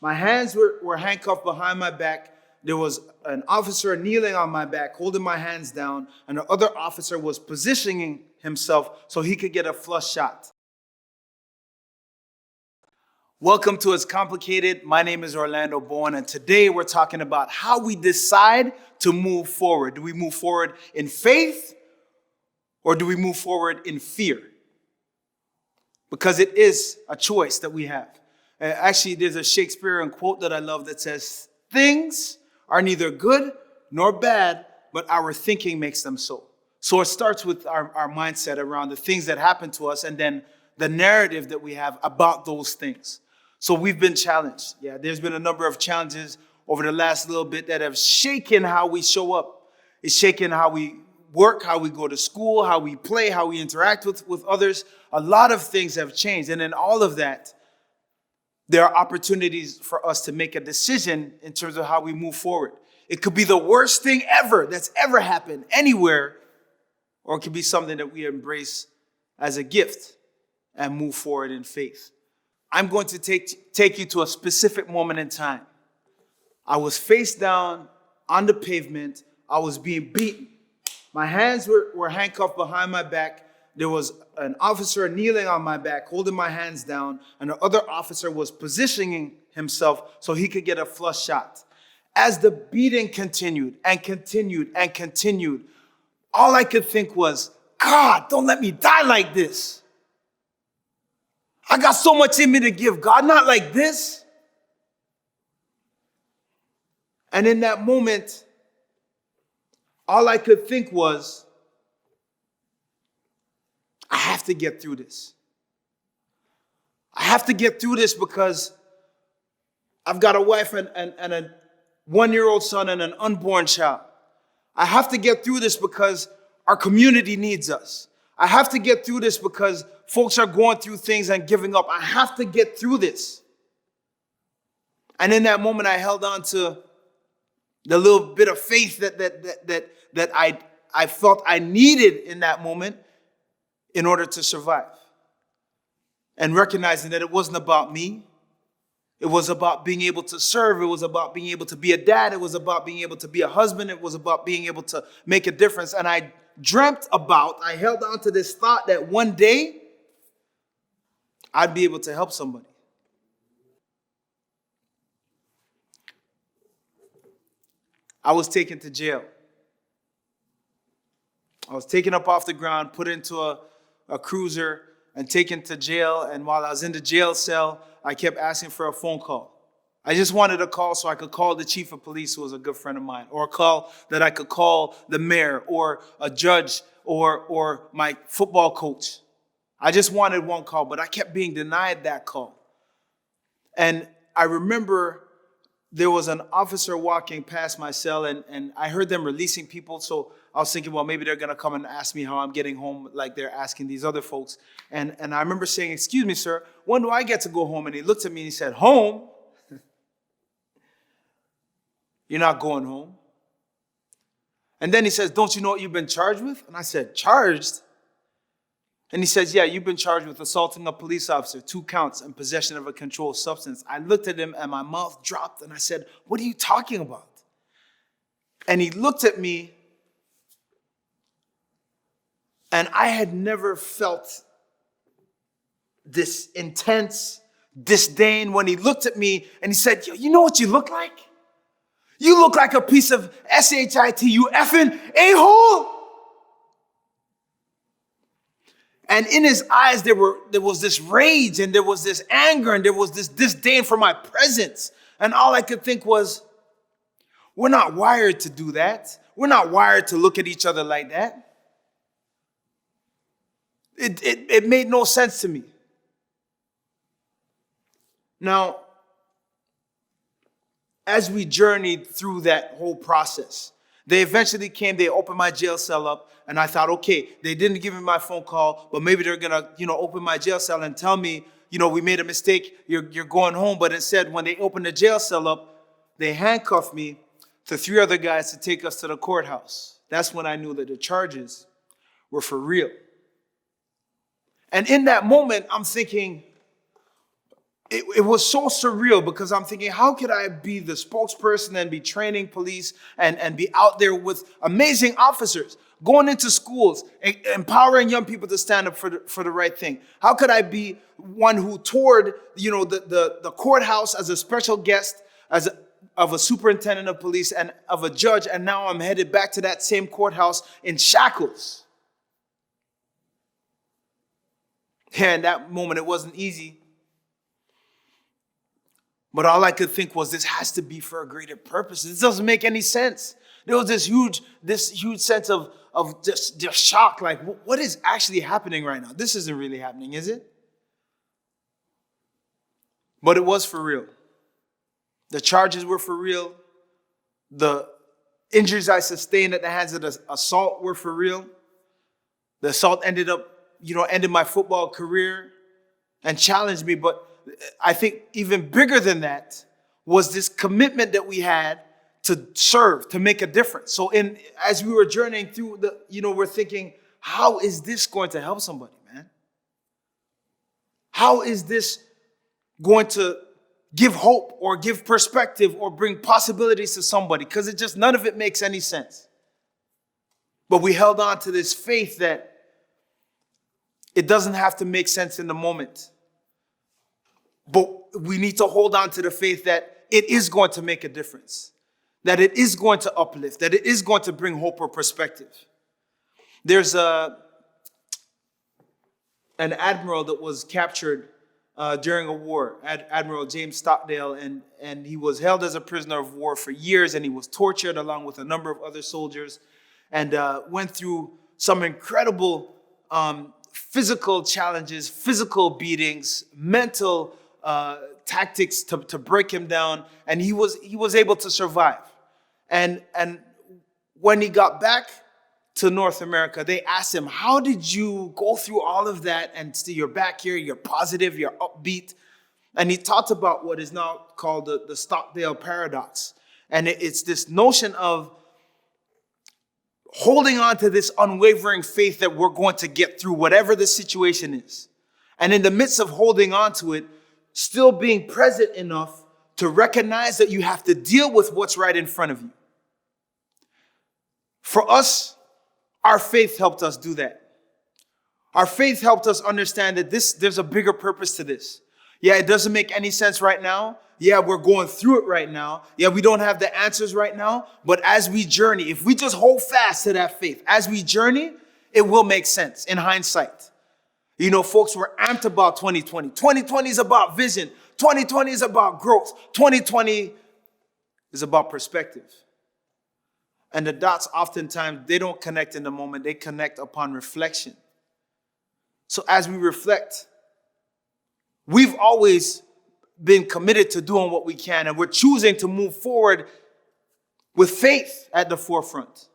My hands were handcuffed behind my back. There was an officer kneeling on my back, holding my hands down, and the other officer was positioning himself so he could get a flush shot. Welcome to It's Complicated. My name is Orlando Bowen, and today we're talking about how we decide to move forward. Do we move forward in faith or do we move forward in fear? Because it is a choice that we have. Actually, there's a Shakespearean quote that I love that says, "Things are neither good nor bad, but our thinking makes them so." So it starts with our mindset around the things that happen to us and then the narrative that we have about those things. So we've been challenged. Yeah, there's been a number of challenges over the last little bit that have shaken how we show up. It's shaken how we work, how we go to school, how we play, how we interact with others. A lot of things have changed. And in all of that, there are opportunities for us to make a decision in terms of how we move forward. It could be the worst thing ever that's ever happened anywhere, or it could be something that we embrace as a gift and move forward in faith. I'm going to take you to a specific moment in time. I was face down on the pavement. I was being beaten. My hands were handcuffed behind my back. There was an officer kneeling on my back, holding my hands down, and the other officer was positioning himself so he could get a flush shot. As the beating continued and continued and continued, all I could think was, God, don't let me die like this. I got so much in me to give God, not like this. And in that moment, all I could think was, I have to get through this. I have to get through this because I've got a wife and a 1-year-old son and an unborn child. I have to get through this because our community needs us. I have to get through this because folks are going through things and giving up. I have to get through this. And in that moment, I held on to the little bit of faith that I felt I needed in that moment in order to survive. And recognizing that it wasn't about me. It was about being able to serve. It was about being able to be a dad. It was about being able to be a husband. It was about being able to make a difference. And I held on to this thought that one day I'd be able to help somebody. I was taken to jail. I was taken up off the ground, put into a cruiser, and taken to jail. And while I was in the jail cell, I kept asking for a phone call. I just wanted a call so I could call the chief of police, who was a good friend of mine, or a call that I could call the mayor or a judge or my football coach. I just wanted one call, but I kept being denied that call. And I remember there was an officer walking past my cell, and I heard them releasing people. So I was thinking, well, maybe they're going to come and ask me how I'm getting home like they're asking these other folks. And I remember saying, "Excuse me, sir, when do I get to go home?" And he looked at me and he said, "Home? You're not going home." And then he says, "Don't you know what you've been charged with?" And I said, "Charged?" And he says, "Yeah, you've been charged with assaulting a police officer, 2 counts, and possession of a controlled substance." I looked at him and my mouth dropped and I said, "What are you talking about?" And he looked at me, and I had never felt this intense disdain when he looked at me and he said, "You know what you look like? You look like a piece of shit, you effing a-hole." And in his eyes, there was this rage and there was this anger and there was this disdain for my presence. And all I could think was, we're not wired to do that. We're not wired to look at each other like that. It made no sense to me. Now, as we journeyed through that whole process, they eventually came, they opened my jail cell up, and I thought, okay, they didn't give me my phone call, but maybe they're gonna, open my jail cell and tell me, we made a mistake, you're going home. But instead, when they opened the jail cell up, they handcuffed me to 3 other guys to take us to the courthouse. That's when I knew that the charges were for real. And in that moment, I'm thinking, it was so surreal because I'm thinking, how could I be the spokesperson and be training police and be out there with amazing officers, going into schools, empowering young people to stand up for the right thing? How could I be one who toured, the courthouse as a special guest, of a superintendent of police and of a judge, and now I'm headed back to that same courthouse in shackles? Yeah, in that moment, it wasn't easy. But all I could think was, this has to be for a greater purpose. This doesn't make any sense. There was this huge sense of just shock. Like, what is actually happening right now? This isn't really happening, is it? But it was for real. The charges were for real. The injuries I sustained at the hands of the assault were for real. The assault ended my football career and challenged me. But I think even bigger than that was this commitment that we had to serve, to make a difference. So as we were journeying through we're thinking, how is this going to help somebody, man? How is this going to give hope or give perspective or bring possibilities to somebody? Because none of it makes any sense. But we held on to this faith that it doesn't have to make sense in the moment. But we need to hold on to the faith that it is going to make a difference, that it is going to uplift, that it is going to bring hope or perspective. There's an admiral that was captured during a war, Admiral James Stockdale, and he was held as a prisoner of war for years, and he was tortured along with a number of other soldiers, and went through some incredible physical challenges, physical beatings, mental tactics to break him down, and he was able to survive. And when he got back to North America, they asked him, how did you go through all of that and still you're back here, you're positive, you're upbeat? And he talked about what is now called the Stockdale paradox. And it's this notion of holding on to this unwavering faith that we're going to get through whatever the situation is. And in the midst of holding on to it, still being present enough to recognize that you have to deal with what's right in front of you. For us, our faith helped us do that. Our faith helped us understand that there's a bigger purpose to this. Yeah, it doesn't make any sense right now. Yeah, we're going through it right now. Yeah, we don't have the answers right now. But as we journey, if we just hold fast to that faith, as we journey, it will make sense in hindsight. Folks were amped about 2020. 2020 is about vision. 2020 is about growth. 2020 is about perspective. And the dots oftentimes, they don't connect in the moment. They connect upon reflection. So as we reflect, we've always been committed to doing what we can, and we're choosing to move forward with faith at the forefront.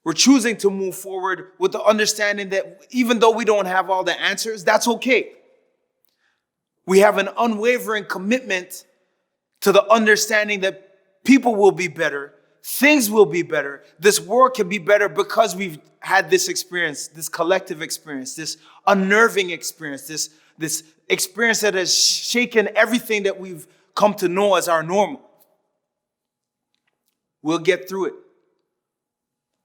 We're choosing to move forward with the understanding that even though we don't have all the answers, that's okay. We have an unwavering commitment to the understanding that people will be better, things will be better, this world can be better because we've had this experience, this collective experience, this unnerving experience, this experience that has shaken everything that we've come to know as our normal. We'll get through it.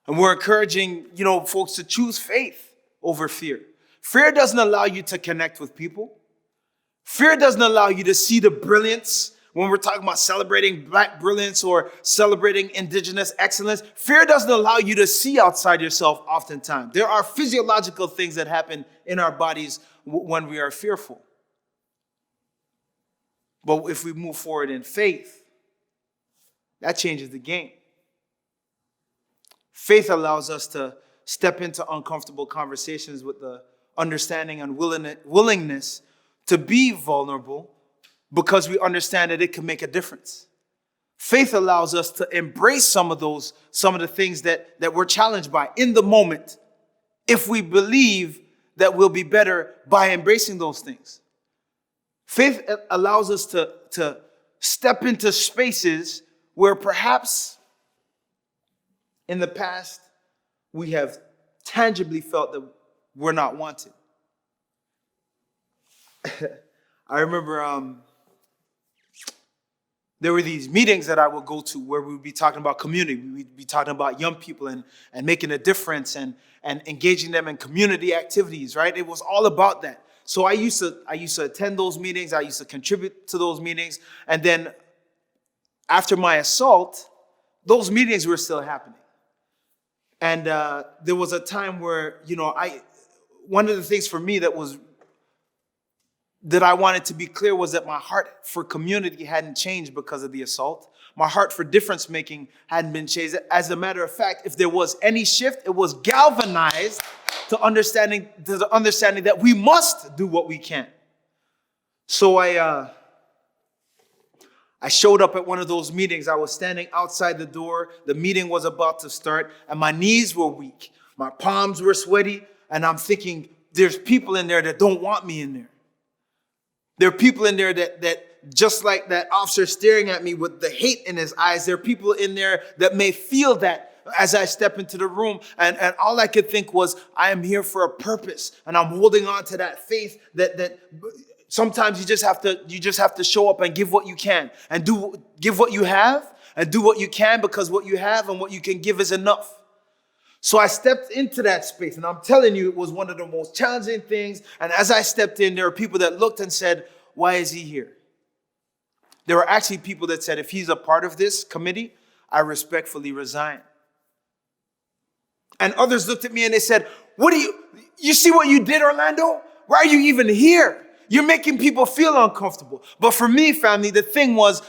And we're encouraging, folks to choose faith over fear. Fear doesn't allow you to connect with people. Fear doesn't allow you to see the brilliance. When we're talking about celebrating Black brilliance or celebrating indigenous excellence, fear doesn't allow you to see outside yourself oftentimes. There are physiological things that happen in our bodies when we are fearful. But if we move forward in faith, that changes the game. Faith allows us to step into uncomfortable conversations with the understanding and willingness to be vulnerable because we understand that it can make a difference. Faith allows us to embrace some of the things that we're challenged by in the moment if we believe that we'll be better by embracing those things. Faith allows us to step into spaces where perhaps in the past, we have tangibly felt that we're not wanted. I remember There were these meetings that I would go to where we would be talking about community. We'd be talking about young people and making a difference and engaging them in community activities, right? It was all about that. So I used to attend those meetings. I used to contribute to those meetings. And then after my assault, those meetings were still happening. And there was a time where, one of the things for me that I wanted to be clear was that my heart for community hadn't changed because of the assault. My heart for difference making hadn't been changed. As a matter of fact, if there was any shift, it was galvanized to the understanding that we must do what we can. So I showed up at one of those meetings. I was standing outside the door. The meeting was about to start, and my knees were weak. My palms were sweaty, and I'm thinking, there's people in there that don't want me in there. There are people in there that just like that officer staring at me with the hate in his eyes, there are people in there that may feel that as I step into the room. And all I could think was, I am here for a purpose. And I'm holding on to that faith that sometimes you just have to show up and give what you can and give what you have and do what you can, because what you have and what you can give is enough. So I stepped into that space, and I'm telling you, it was one of the most challenging things. And as I stepped in, there were people that looked and said, why is he here? There were actually people that said, if he's a part of this committee, I respectfully resign. And others looked at me and they said, you see what you did, Orlando? Why are you even here? You're making people feel uncomfortable. But for me, family, the thing was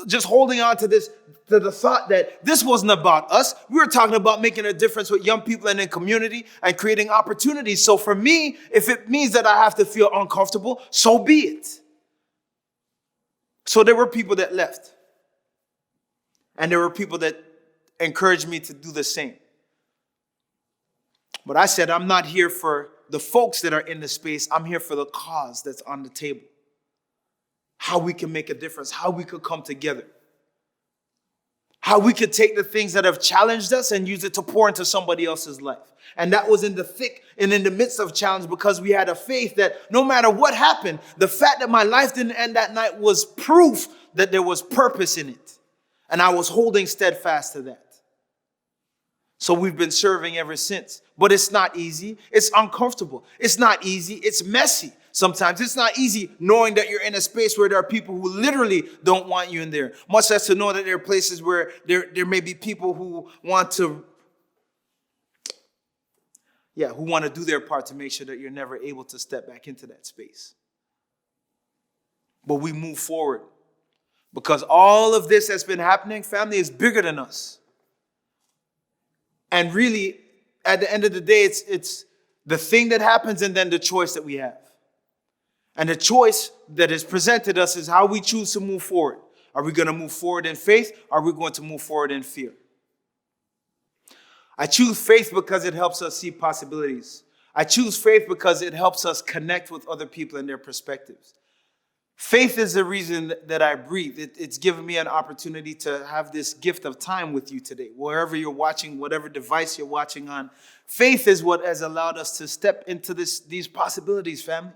just holding on to the thought that this wasn't about us. We were talking about making a difference with young people and in community and creating opportunities. So for me, if it means that I have to feel uncomfortable, so be it. So there were people that left. And there were people that encouraged me to do the same. But I said, I'm not here for the folks that are in the space. I'm here for the cause that's on the table. How we can make a difference, how we could come together. How we could take the things that have challenged us and use it to pour into somebody else's life. And that was in the thick and in the midst of challenge, because we had a faith that no matter what happened, the fact that my life didn't end that night was proof that there was purpose in it. And I was holding steadfast to that. So we've been serving ever since. But it's not easy. It's uncomfortable. It's not easy. It's messy. Sometimes it's not easy knowing that you're in a space where there are people who literally don't want you in there. Much less to know that there are places where there may be people who want to do their part to make sure that you're never able to step back into that space. But we move forward because all of this that's been happening, family, is bigger than us. And really, at the end of the day, it's the thing that happens and then the choice that we have. And the choice that is presented us is how we choose to move forward. Are we going to move forward in faith? Or are we going to move forward in fear? I choose faith because it helps us see possibilities. I choose faith because it helps us connect with other people and their perspectives. Faith is the reason that I breathe. It's given me an opportunity to have this gift of time with you today. Wherever you're watching, whatever device you're watching on, faith is what has allowed us to step into these possibilities, family.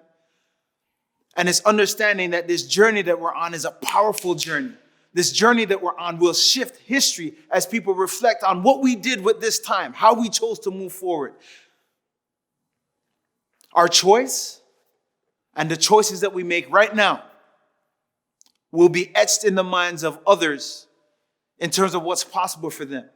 And it's understanding that this journey that we're on is a powerful journey. This journey that we're on will shift history as people reflect on what we did with this time, how we chose to move forward. Our choice and the choices that we make right now will be etched in the minds of others in terms of what's possible for them.